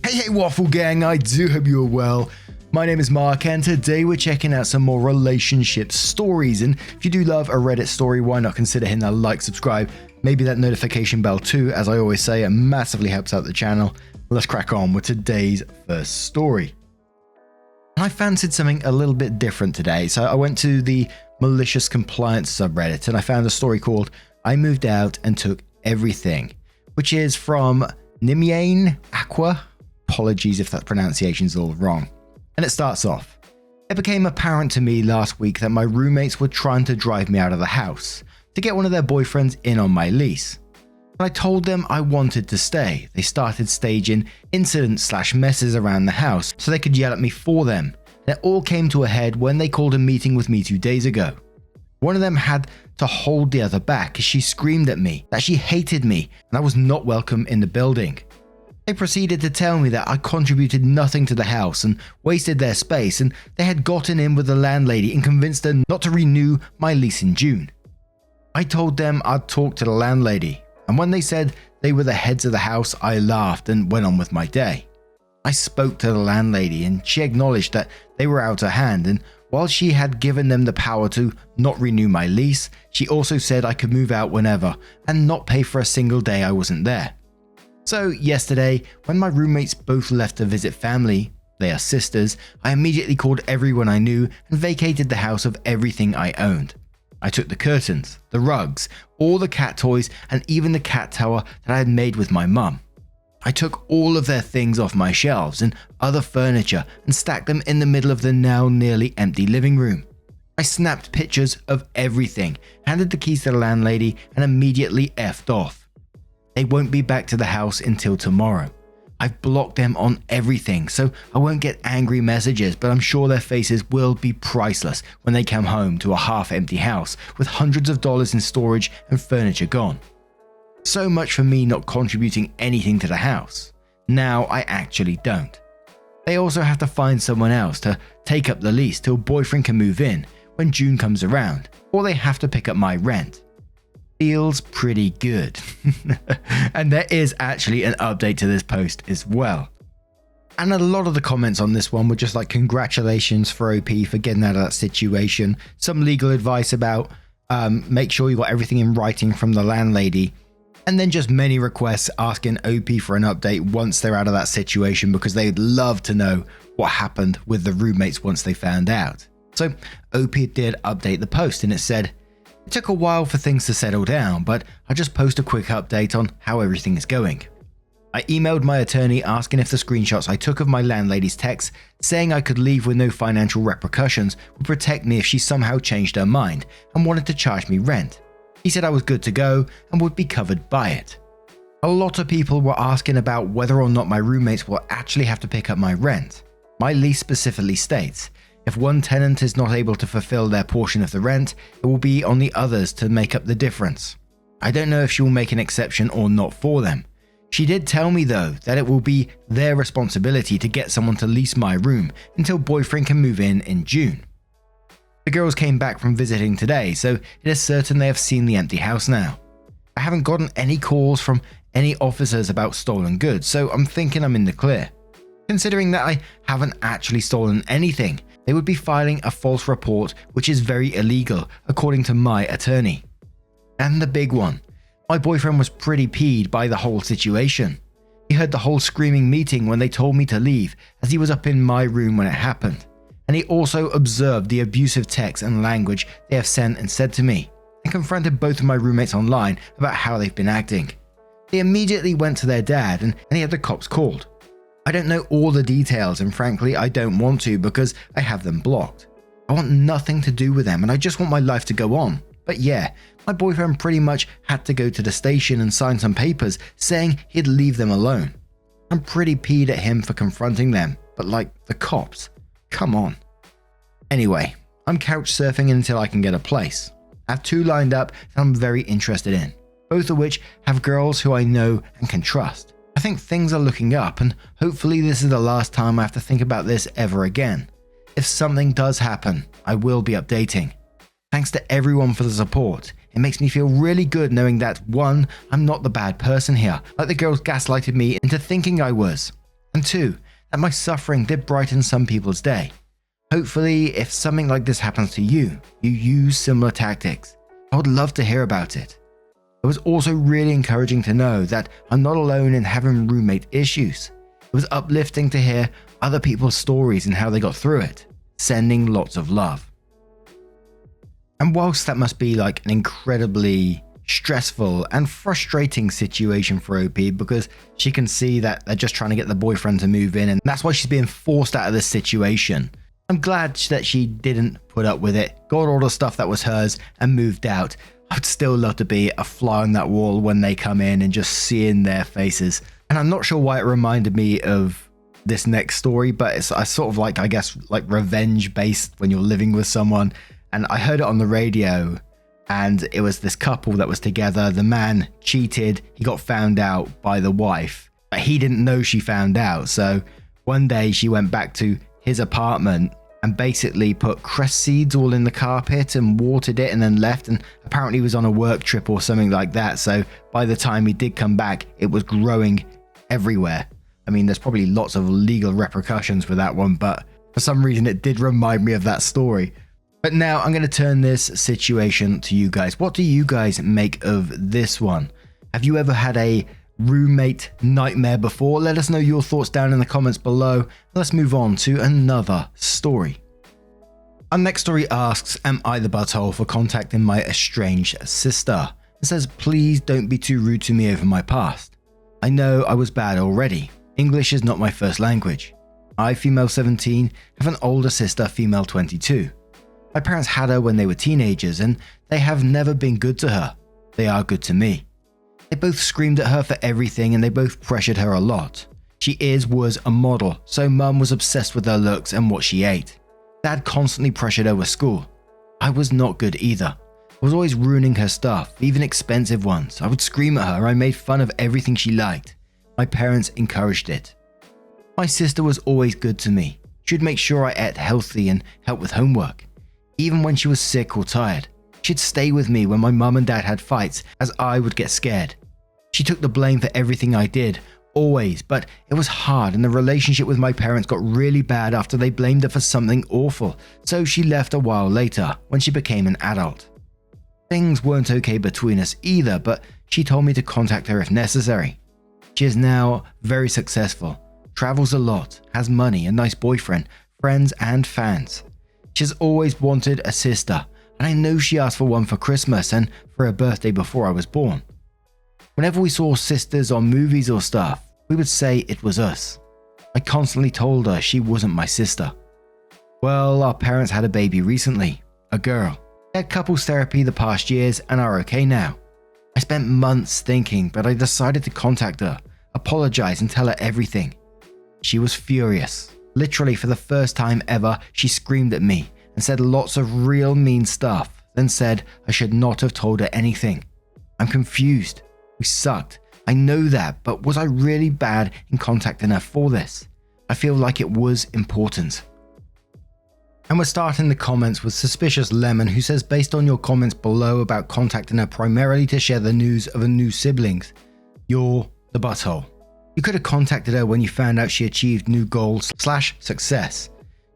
Hey Waffle Gang, I do hope you're well. My name is Mark and today we're checking out some more relationship stories, and if you do love a Reddit story, why not consider hitting that like, subscribe, maybe that notification bell too. As I always say, it massively helps out the channel. Let's crack on with today's first story. I fancied something a little bit different today, so I went to the malicious compliance subreddit and I found a story called I Moved Out and Took Everything, which is from Nimyane Aqua. Apologies if that pronunciation's all wrong. And it starts off. It became apparent to me last week that my roommates were trying to drive me out of the house to get one of their boyfriends in on my lease. When I told them I wanted to stay, they started staging incidents/messes around the house so they could yell at me for them. And it all came to a head when they called a meeting with me 2 days ago. One of them had to hold the other back as she screamed at me that she hated me and I was not welcome in the building. They proceeded to tell me that I contributed nothing to the house and wasted their space, and they had gotten in with the landlady and convinced her not to renew my lease in June. I told them I'd talk to the landlady, and when they said they were the heads of the house, I laughed and went on with my day. I spoke to the landlady and she acknowledged that they were out of hand, and while she had given them the power to not renew my lease, she also said I could move out whenever and not pay for a single day I wasn't there. So yesterday, when my roommates both left to visit family, they are sisters, I immediately called everyone I knew and vacated the house of everything I owned. I took the curtains, the rugs, all the cat toys, and even the cat tower that I had made with my mum. I took all of their things off my shelves and other furniture and stacked them in the middle of the now nearly empty living room. I snapped pictures of everything, handed the keys to the landlady, and immediately effed off. They won't be back to the house until tomorrow. I've blocked them on everything, so I won't get angry messages, but I'm sure their faces will be priceless when they come home to a half-empty house with hundreds of dollars in storage and furniture gone. So much for me not contributing anything to the house. Now I actually don't. They also have to find someone else to take up the lease till boyfriend can move in when June comes around, or they have to pick up my rent. Feels pretty good. And there is actually an update to this post as well. And a lot of the comments on this one were just like, congratulations for OP for getting out of that situation. Some legal advice about make sure you got everything in writing from the landlady. And then just many requests asking OP for an update once they're out of that situation, because they'd love to know what happened with the roommates once they found out. So OP did update the post and it said, it took a while for things to settle down, but I just post a quick update on how everything is going. I emailed my attorney asking if the screenshots I took of my landlady's text saying I could leave with no financial repercussions would protect me if she somehow changed her mind and wanted to charge me rent. He said I was good to go and would be covered by it. A lot of people were asking about whether or not my roommates will actually have to pick up my rent. My lease specifically states, if one tenant is not able to fulfill their portion of the rent, it will be on the others to make up the difference. I don't know if she will make an exception or not for them. She did tell me though that it will be their responsibility to get someone to lease my room until boyfriend can move in June. The girls came back from visiting today, so it is certain they have seen the empty house now. I haven't gotten any calls from any officers about stolen goods, so I'm thinking I'm in the clear. Considering that I haven't actually stolen anything, they would be filing a false report, which is very illegal, according to my attorney. And the big one. My boyfriend was pretty peeved by the whole situation. He heard the whole screaming meeting when they told me to leave, as he was up in my room when it happened. And he also observed the abusive text and language they have sent and said to me, and confronted both of my roommates online about how they've been acting. They immediately went to their dad and he had the cops called. I don't know all the details, and frankly I don't want to because I have them blocked. I want nothing to do with them and I just want my life to go on. But yeah, my boyfriend pretty much had to go to the station and sign some papers saying he'd leave them alone. I'm pretty peeved at him for confronting them, but like, the cops, come on. Anyway, I'm couch surfing until I can get a place. I have 2 lined up that I'm very interested in, both of which have girls who I know and can trust. I think things are looking up, and hopefully this is the last time I have to think about this ever again. If something does happen, I will be updating. Thanks to everyone for the support. It makes me feel really good knowing that 1, I'm not the bad person here, like the girls gaslighted me into thinking I was. And 2, that my suffering did brighten some people's day. Hopefully, if something like this happens to you, you use similar tactics. I would love to hear about it. It was also really encouraging to know that I'm not alone in having roommate issues. It was uplifting to hear other people's stories and how they got through it. Sending lots of love. And whilst that must be like an incredibly stressful and frustrating situation for OP, because she can see that they're just trying to get the boyfriend to move in and that's why she's being forced out of this situation. I'm glad that she didn't put up with it, got all the stuff that was hers and moved out. I would still love to be a fly on that wall when they come in and just seeing their faces. And I'm not sure why it reminded me of this next story, but it's sort of like, I guess, like revenge based when you're living with someone. And I heard it on the radio and it was this couple that was together. The man cheated. He got found out by the wife, but he didn't know she found out. So one day she went back to his apartment and basically put cress seeds all in the carpet and watered it and then left, and apparently he was on a work trip or something like that. So by the time he did come back, it was growing everywhere. I mean, there's probably lots of legal repercussions for that one, but for some reason it did remind me of that story. But now I'm going to turn this situation to you guys. What do you guys make of this one? Have you ever had a roommate nightmare before? Let us know your thoughts down in the comments below. Let's move on to another story. Our next story asks, am I the butthole for contacting my estranged sister? It says, please don't be too rude to me over my past. I know I was bad already. English is not my first language. I, female 17, have an older sister, female 22. My parents had her when they were teenagers and they have never been good to her. They are good to me. They both screamed at her for everything and they both pressured her a lot. She was a model, so mum was obsessed with her looks and what she ate. Dad constantly pressured her with school. I was not good either. I was always ruining her stuff, even expensive ones. I would scream at her, I made fun of everything she liked. My parents encouraged it. My sister was always good to me. She would make sure I ate healthy and help with homework. Even when she was sick or tired, she'd stay with me when my mum and dad had fights, as I would get scared. She took the blame for everything I did, always, but it was hard and the relationship with my parents got really bad after they blamed her for something awful, so she left a while later when she became an adult. Things weren't okay between us either, but she told me to contact her if necessary. She is now very successful, travels a lot, has money, a nice boyfriend, friends and fans. She's always wanted a sister, and I know she asked for one for Christmas and for her birthday before I was born. Whenever we saw sisters on movies or stuff, we would say it was us. I constantly told her she wasn't my sister. Well, our parents had a baby recently, a girl. They had couples therapy the past years and are okay now. I spent months thinking, but I decided to contact her, apologize and tell her everything. She was furious. Literally for the first time ever, she screamed at me and said lots of real mean stuff, then said I should not have told her anything. I'm confused. We sucked. I know that, but was I really bad in contacting her for this? I feel like it was important. And we're starting the comments with Suspicious Lemon, who says, based on your comments below about contacting her primarily to share the news of a new siblings, you're the butthole. You could have contacted her when you found out she achieved new goals / success.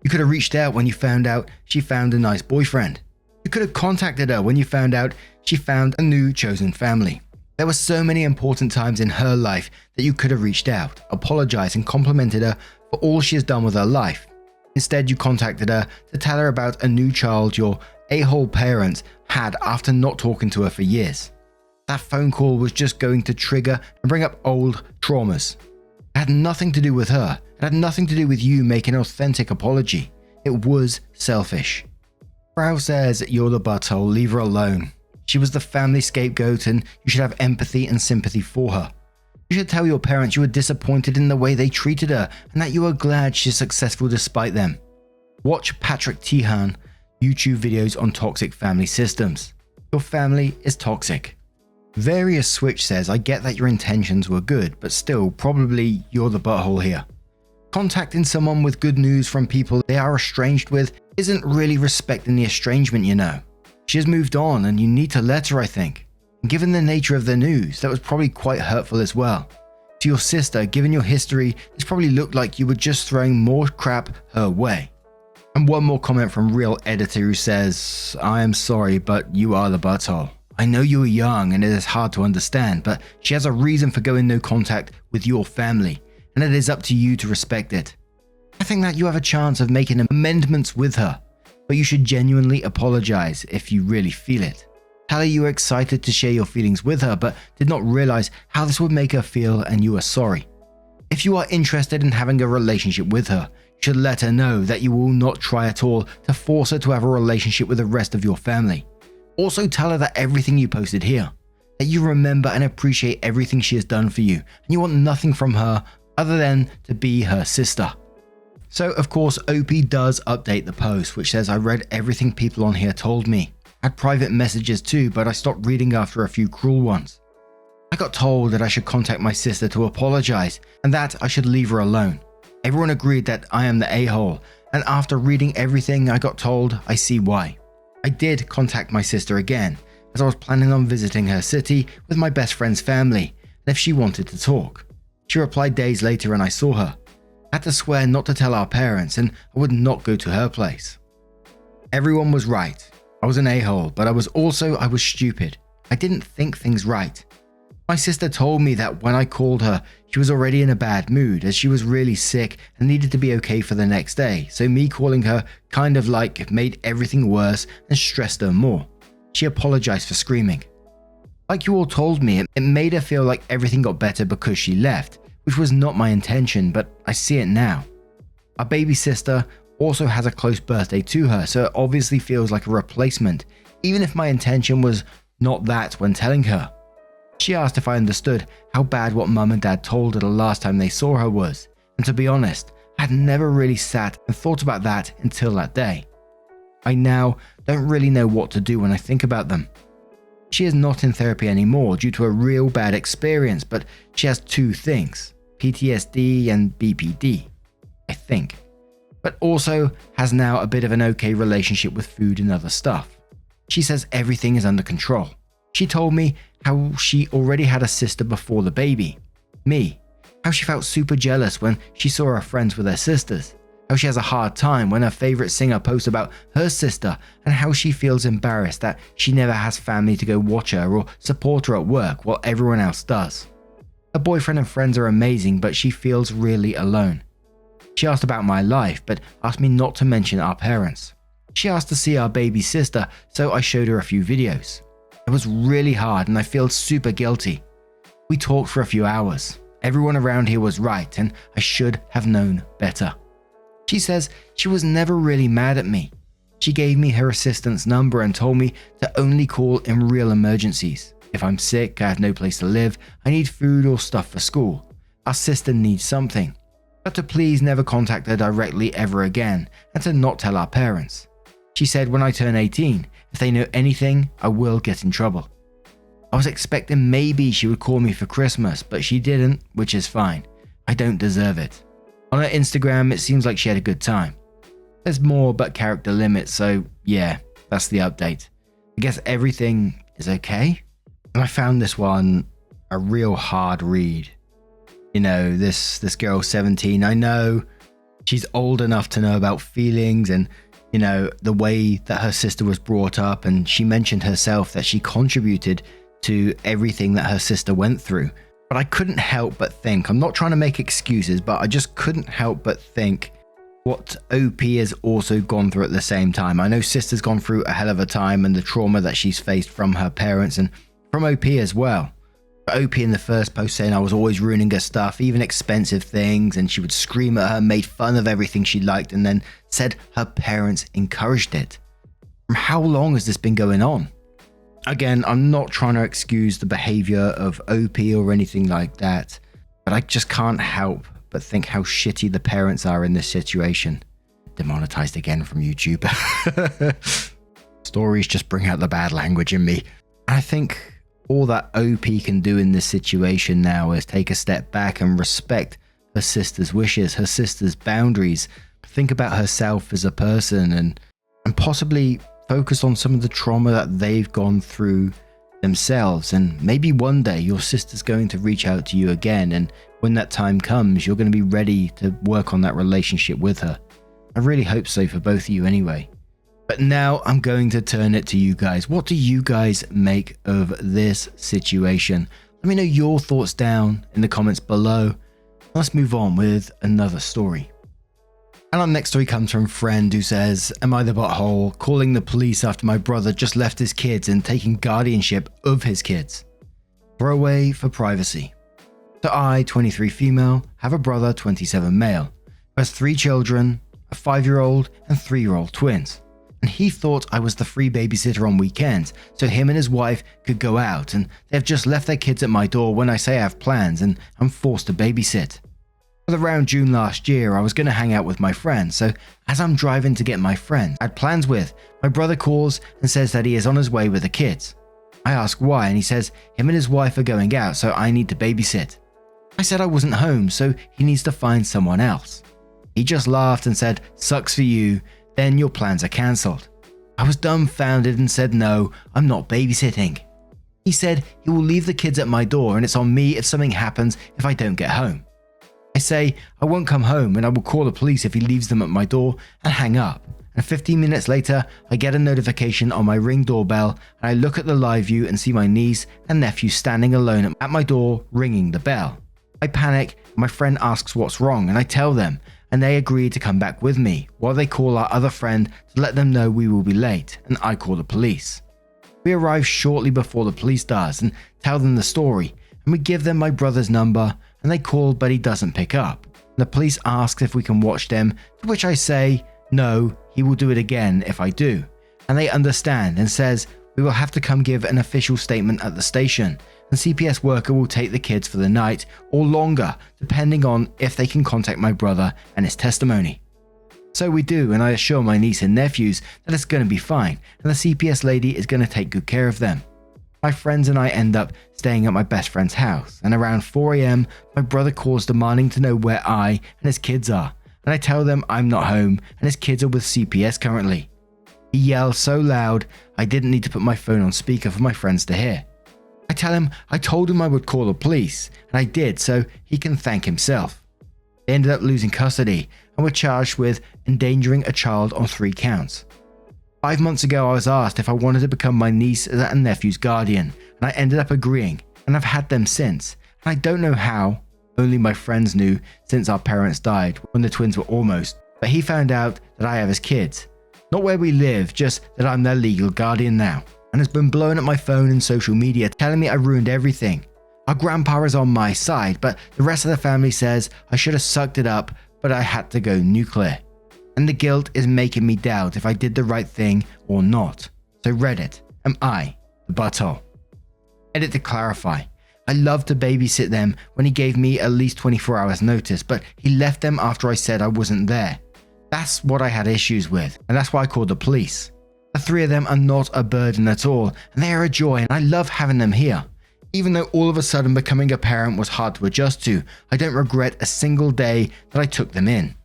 You could have reached out when you found out she found a nice boyfriend. You could have contacted her when you found out she found a new chosen family. There were so many important times in her life that you could have reached out, apologized and complimented her for all she has done with her life. Instead, you contacted her to tell her about a new child your a-hole parents had after not talking to her for years. That phone call was just going to trigger and bring up old traumas. It had nothing to do with her. It had nothing to do with you making an authentic apology. It was selfish. Frau says, you're the butthole, leave her alone. She was the family scapegoat and you should have empathy and sympathy for her. You should tell your parents you were disappointed in the way they treated her and that you are glad she's successful despite them. Watch Patrick Tehan YouTube videos on toxic family systems. Your family is toxic. Various Switch says, I get that your intentions were good, but still, probably you're the butthole here. Contacting someone with good news from people they are estranged with isn't really respecting the estrangement, you know. She has moved on and you need to let her, I think. And given the nature of the news, that was probably quite hurtful as well. To your sister, given your history, this probably looked like you were just throwing more crap her way. And one more comment from Real Editor who says, I am sorry, but you are the butthole. I know you were young and it is hard to understand, but she has a reason for going no contact with your family, and it is up to you to respect it. I think that you have a chance of making amendments with her, but you should genuinely apologize if you really feel it. Tell her you were excited to share your feelings with her, but did not realize how this would make her feel and you are sorry. If you are interested in having a relationship with her, you should let her know that you will not try at all to force her to have a relationship with the rest of your family. Also tell her that everything you posted here, that you remember and appreciate everything she has done for you, and you want nothing from her other than to be her sister. So of course OP does update the post, which says, I read everything people on here told me. I had private messages too, but I stopped reading after a few cruel ones. I got told that I should contact my sister to apologize and that I should leave her alone. Everyone agreed that I am the a-hole, and after reading everything I got told, I see why. I did contact my sister again, as I was planning on visiting her city with my best friend's family, and if she wanted to talk. She replied days later and I saw her. I had to swear not to tell our parents and I would not go to her place. Everyone was right. I was an a-hole, but I was stupid. I didn't think things right. My sister told me that when I called her, she was already in a bad mood as she was really sick and needed to be okay for the next day, so me calling her kind of like made everything worse and stressed her more. She apologized for screaming. Like you all told me, it made her feel like everything got better because she left, which was not my intention, but I see it now. Our baby sister also has a close birthday to her, so it obviously feels like a replacement, even if my intention was not that when telling her. She asked if I understood how bad what mum and dad told her the last time they saw her was, and to be honest, I had never really sat and thought about that until that day. I now don't really know what to do when I think about them. She is not in therapy anymore due to a real bad experience, but she has two things, PTSD and BPD, I think. But also has now a bit of an okay relationship with food and other stuff. She says everything is under control. She told me how she already had a sister before the baby, me, how she felt super jealous when she saw her friends with their sisters, how she has a hard time when her favorite singer posts about her sister, and how she feels embarrassed that she never has family to go watch her or support her at work while everyone else does. Her boyfriend and friends are amazing, but she feels really alone. She asked about my life, but asked me not to mention our parents. She asked to see our baby sister, so I showed her a few videos. It was really hard and I feel super guilty. We talked for a few hours. Everyone around here was right and I should have known better. She says she was never really mad at me. She gave me her assistant's number and told me to only call in real emergencies. If I'm sick, I have no place to live, I need food or stuff for school. Our sister needs something. But to please never contact her directly ever again and to not tell our parents. She said when I turn 18, if they know anything, I will get in trouble. I was expecting maybe she would call me for Christmas, but she didn't, which is fine. I don't deserve it. On her Instagram, it seems like she had a good time. There's more but character limits, so yeah, that's the update. I guess everything is okay. And I found this one a real hard read. You know, this girl 17, I know she's old enough to know about feelings and, you know, the way that her sister was brought up, and she mentioned herself that she contributed to everything that her sister went through. But I couldn't help but think, I'm not trying to make excuses, but I just couldn't help but think what OP has also gone through at the same time. I know sister's gone through a hell of a time and the trauma that she's faced from her parents and from OP as well. OP in the first post saying I was always ruining her stuff, even expensive things, and she would scream at her, made fun of everything she liked, and then said her parents encouraged it. From how long has this been going on? Again, I'm not trying to excuse the behavior of OP or anything like that, but I just can't help but think how shitty the parents are in this situation. Demonetized again from YouTube. Stories just bring out the bad language in me. I think all that OP can do in this situation now is take a step back and respect her sister's wishes, her sister's boundaries, think about herself as a person and possibly focus on some of the trauma that they've gone through themselves, and maybe one day your sister's going to reach out to you again, and when that time comes, you're going to be ready to work on that relationship with her. I really hope so for both of you anyway. But now I'm going to turn it to you guys. What do you guys make of this situation? Let me know your thoughts down in the comments below. Let's move on with another story. And our next story comes from a friend who says, "Am I the butthole? Calling the police after my brother just left his kids and taking guardianship of his kids. Throwaway for privacy. So I, 23 female, have a brother, 27 male, who has 3 children, a 5-year-old and 3-year-old twins. And he thought I was the free babysitter on weekends, so him and his wife could go out, and they've just left their kids at my door when I say I have plans and I'm forced to babysit. But around June last year, I was going to hang out with my friends, so as I'm driving to get my friends I had plans with, my brother calls and says that he is on his way with the kids. I ask why, and he says him and his wife are going out, so I need to babysit. I said I wasn't home, so he needs to find someone else. He just laughed and said, 'Sucks for you, then your plans are cancelled.' I was dumbfounded and said no, I'm not babysitting. He said he will leave the kids at my door and it's on me if something happens if I don't get home. I say I won't come home and I will call the police if he leaves them at my door and hang up. And 15 minutes later, I get a notification on my Ring doorbell and I look at the live view and see my niece and nephew standing alone at my door ringing the bell. I panic, my friend asks what's wrong and I tell them, and they agree to come back with me while they call our other friend to let them know we will be late, and I call the police. We arrive shortly before the police does and tell them the story, and we give them my brother's number and they call but he doesn't pick up. The police asks if we can watch them, to which I say no, he will do it again if I do, and they understand and says we will have to come give an official statement at the station. The CPS worker will take the kids for the night or longer, depending on if they can contact my brother and his testimony. So we do, and I assure my niece and nephews that it's going to be fine, and the CPS lady is going to take good care of them. My friends and I end up staying at my best friend's house, and around 4 AM, my brother calls demanding to know where I and his kids are, and I tell them I'm not home and his kids are with CPS currently. He yells so loud, I didn't need to put my phone on speaker for my friends to hear. I tell him I told him I would call the police, and I did, so he can thank himself. They ended up losing custody and were charged with endangering a child on 3 counts. 5 months ago I was asked if I wanted to become my niece and nephew's guardian, and I ended up agreeing, and I've had them since, and I don't know how, only my friends knew since our parents died when the twins were almost, but he found out that I have his kids. Not where we live, just that I'm their legal guardian now. And has been blowing up my phone and social media telling me I ruined everything. Our grandpa is on my side, but the rest of the family says I should have sucked it up, but I had to go nuclear. And the guilt is making me doubt if I did the right thing or not. So Reddit, am I the butthole? Edit to clarify. I loved to babysit them when he gave me at least 24 hours notice, but he left them after I said I wasn't there. That's what I had issues with, and that's why I called the police. The 3 of them are not a burden at all, and they are a joy, and I love having them here. Even though all of a sudden becoming a parent was hard to adjust to, I don't regret a single day that I took them in.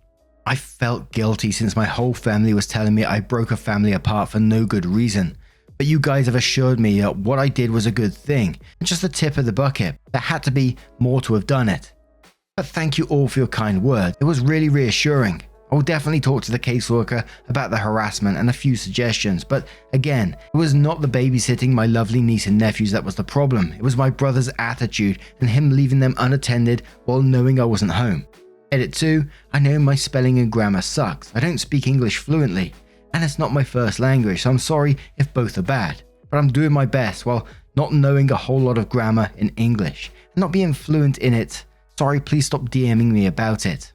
I felt guilty since my whole family was telling me I broke a family apart for no good reason. But you guys have assured me that what I did was a good thing, and just the tip of the bucket. There had to be more to have done it. But thank you all for your kind words. It was really reassuring. I will definitely talk to the caseworker about the harassment and a few suggestions, but again, it was not the babysitting my lovely niece and nephews that was the problem. It was my brother's attitude and him leaving them unattended while knowing I wasn't home. Edit 2, I know my spelling and grammar sucks. I don't speak English fluently, and it's not my first language, so I'm sorry if both are bad. But I'm doing my best while not knowing a whole lot of grammar in English and not being fluent in it. Sorry, please stop DMing me about it.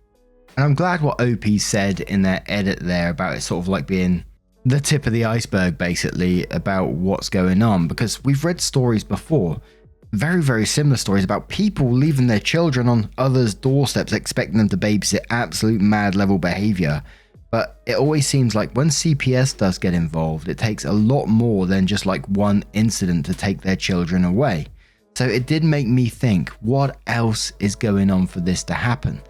And I'm glad what OP said in their edit there about it sort of like being the tip of the iceberg, basically, about what's going on, because we've read stories before, very, very similar stories about people leaving their children on others' doorsteps, expecting them to babysit, absolute mad level behavior. But it always seems like when CPS does get involved, it takes a lot more than just like one incident to take their children away. So it did make me think, what else is going on for this to happen?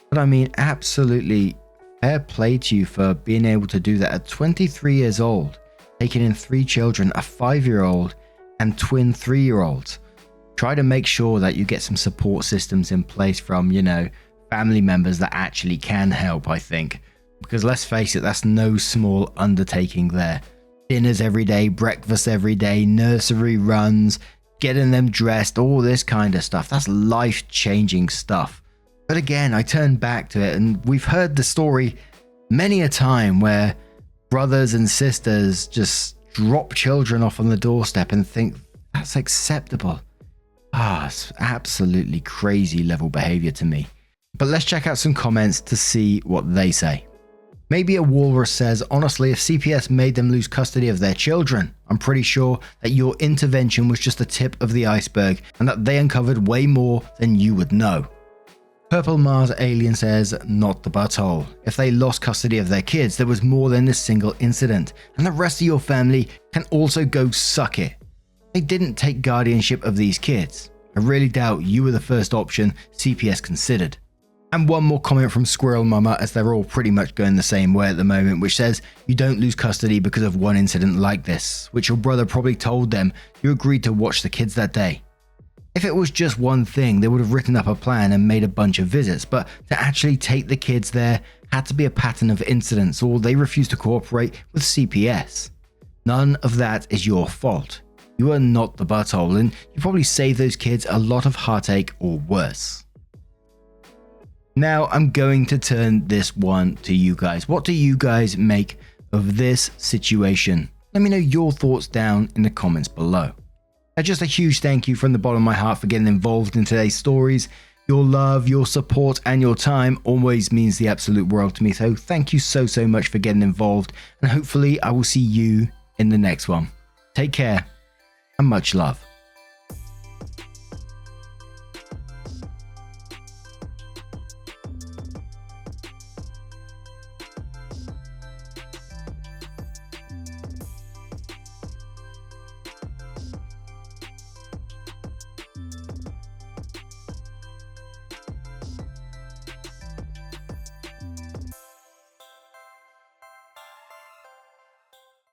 But I mean, absolutely fair play to you for being able to do that at 23 years old, taking in 3 children, a 5-year-old and twin 3-year-olds. Try to make sure that you get some support systems in place from, family members that actually can help, I think. Because let's face it, that's no small undertaking there. Dinners every day, breakfast every day, nursery runs, getting them dressed, all this kind of stuff. That's life-changing stuff. But again, I turn back to it, and we've heard the story many a time where brothers and sisters just drop children off on the doorstep and think that's acceptable. It's absolutely crazy level behavior to me. But let's check out some comments to see what they say. Maybe a walrus says, honestly, if CPS made them lose custody of their children, I'm pretty sure that your intervention was just the tip of the iceberg and that they uncovered way more than you would know. Purple Mars Alien says, not the butthole. If they lost custody of their kids, there was more than this single incident, and the rest of your family can also go suck it. They didn't take guardianship of these kids. I really doubt you were the first option CPS considered. And one more comment from Squirrel Mama, as they're all pretty much going the same way at the moment, which says, you don't lose custody because of one incident like this, which your brother probably told them you agreed to watch the kids that day. If it was just one thing, they would have written up a plan and made a bunch of visits, but to actually take the kids there had to be a pattern of incidents, or they refused to cooperate with CPS. None of that is your fault. You are not the butthole, and you probably saved those kids a lot of heartache or worse. Now I'm going to turn this one to you guys. What do you guys make of this situation? Let me know your thoughts down in the comments below. Just a huge thank you from the bottom of my heart for getting involved in today's stories. Your love, your support, and your time always means the absolute world to me. So thank you so much for getting involved, and hopefully I will see you in the next one. Take care and much love.